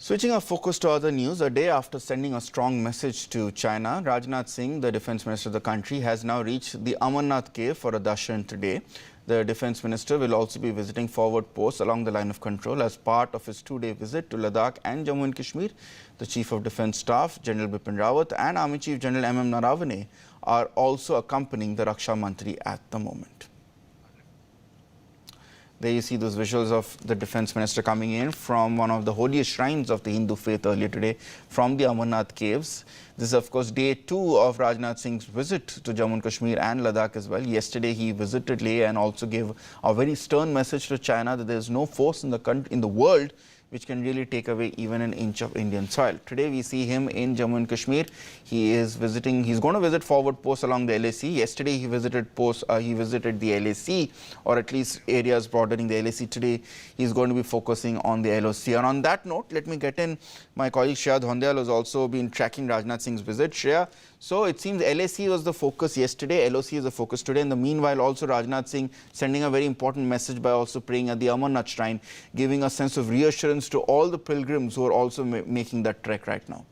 Switching our focus to other news, a day after sending a strong message to China, Rajnath Singh, the defense minister of the country, has now reached the Amarnath cave for a darshan today. The defense minister will also be visiting forward posts along the line of control as part of his two-day visit to Ladakh and Jammu and Kashmir. The Chief of Defence Staff, General Bipin Rawat, and Army Chief General M.M. Naravane are also accompanying the Raksha Mantri at the moment. There you see those visuals of the defense minister coming in from one of the holiest shrines of the Hindu faith earlier today from the Amarnath caves. This is of course day 2 of Rajnath Singh's visit to Jammu and Kashmir and Ladakh as well. Yesterday he visited Leh and also gave a very stern message to China that there is no force in the world which can really take away even an inch of Indian soil. Today we see him in Jammu and Kashmir. He's going to visit forward posts along the LAC. Yesterday he visited the LAC, or at least areas bordering the LAC. Today he's going to be focusing on the LOC. And on that note, let me get in my colleague Shreya Dhondiyal, who's also been tracking Rajnath Singh's visit. Shreya, so it seems LAC was the focus yesterday, LOC is the focus today. In the meanwhile, also Rajnath Singh sending a very important message by also praying at the Amarnath Shrine, giving a sense of reassurance to all the pilgrims who are also making that trek right now.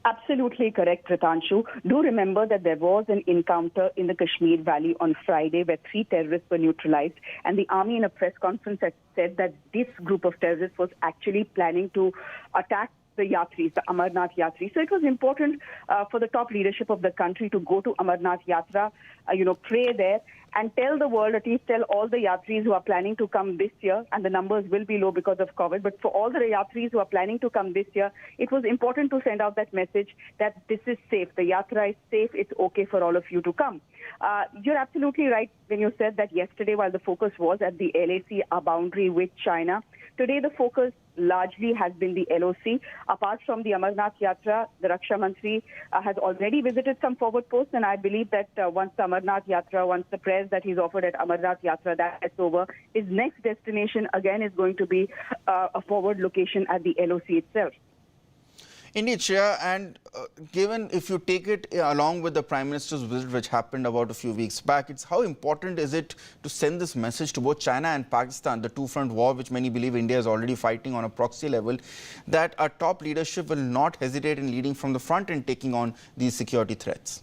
Absolutely correct, Ritanshu. Do remember that there was an encounter in the Kashmir Valley on Friday where 3 terrorists were neutralized, and the army in a press conference had said that this group of terrorists was actually planning to attack the Yatris, the Amarnath Yatris. So it was important for the top leadership of the country to go to Amarnath Yatra, pray there and tell the world, at least tell all the Yatris who are planning to come this year, and the numbers will be low because of COVID, but for all the Yatris who are planning to come this year, it was important to send out that message that this is safe, the Yatra is safe, it's okay for all of you to come. You're absolutely right when you said that yesterday, while the focus was at the LAC, our boundary with China, today the focus largely has been the LOC. Apart from the Amarnath Yatra, the Raksha Mantri has already visited some forward posts, and I believe that once the Amarnath Yatra, once the prayers that he's offered at Amarnath Yatra, that is over, his next destination again is going to be a forward location at the LOC itself. Indeed, Shreya, and given if you take it along with the Prime Minister's visit which happened about a few weeks back, how important is it to send this message to both China and Pakistan, the two-front war which many believe India is already fighting on a proxy level, that our top leadership will not hesitate in leading from the front and taking on these security threats?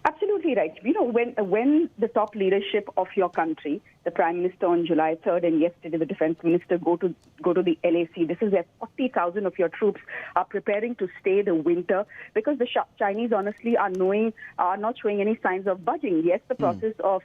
Absolutely right. When the top leadership of your country, the Prime Minister on July 3rd and yesterday the Defence Minister go to the LAC, this is where 40,000 of your troops are preparing to stay the winter, because the Chinese honestly are not showing any signs of budging. Yes, the process of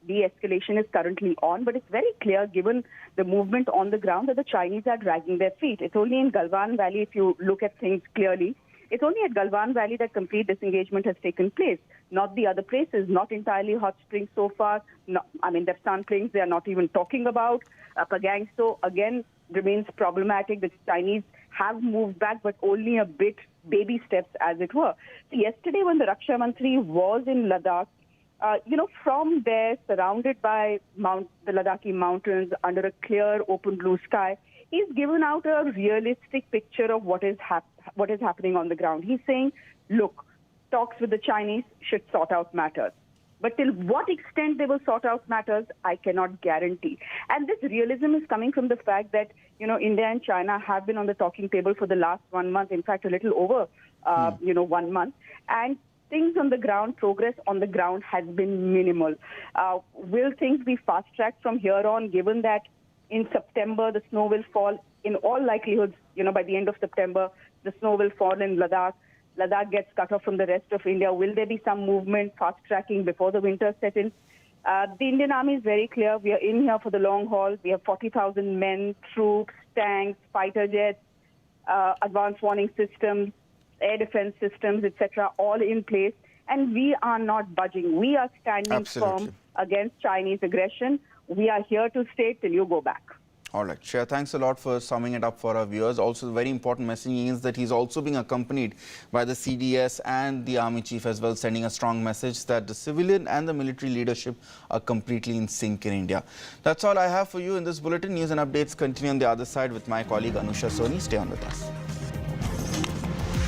de-escalation is currently on, but it's very clear given the movement on the ground that the Chinese are dragging their feet. It's only in Galwan Valley, if you look at things clearly, it's only at Galwan Valley that complete disengagement has taken place, not the other places, not entirely hot springs so far. No, I mean, the Sun Plains they are not even talking about. Pagangso, again, remains problematic. The Chinese have moved back, but only a bit, baby steps, as it were. So yesterday, when the Raksha Mantri was in Ladakh, from there, surrounded by the Ladakhi mountains, under a clear, open blue sky, he's given out a realistic picture of what is happening on the ground. He's saying, look, talks with the Chinese should sort out matters. But till what extent they will sort out matters, I cannot guarantee. And this realism is coming from the fact that, India and China have been on the talking table for the last 1 month, in fact, a little over, 1 month. And things on the ground, progress on the ground has been minimal. Will things be fast-tracked from here on, given that in September the snow will fall? In all likelihood, by the end of September, the snow will fall in Ladakh. Ladakh gets cut off from the rest of India. Will there be some movement, fast-tracking before the winter sets in? The Indian Army is very clear. We are in here for the long haul. We have 40,000 men, troops, tanks, fighter jets, advanced warning systems, air defense systems, etc., all in place. And we are not budging. We are standing firm against Chinese aggression. We are here to stay till you go back. All right, Shreya, thanks a lot for summing it up for our viewers. Also, the very important messaging is that he's also being accompanied by the CDS and the Army Chief as well, sending a strong message that the civilian and the military leadership are completely in sync in India. That's all I have for you in this bulletin. News and updates continue on the other side with my colleague Anusha Soni. Stay on with us.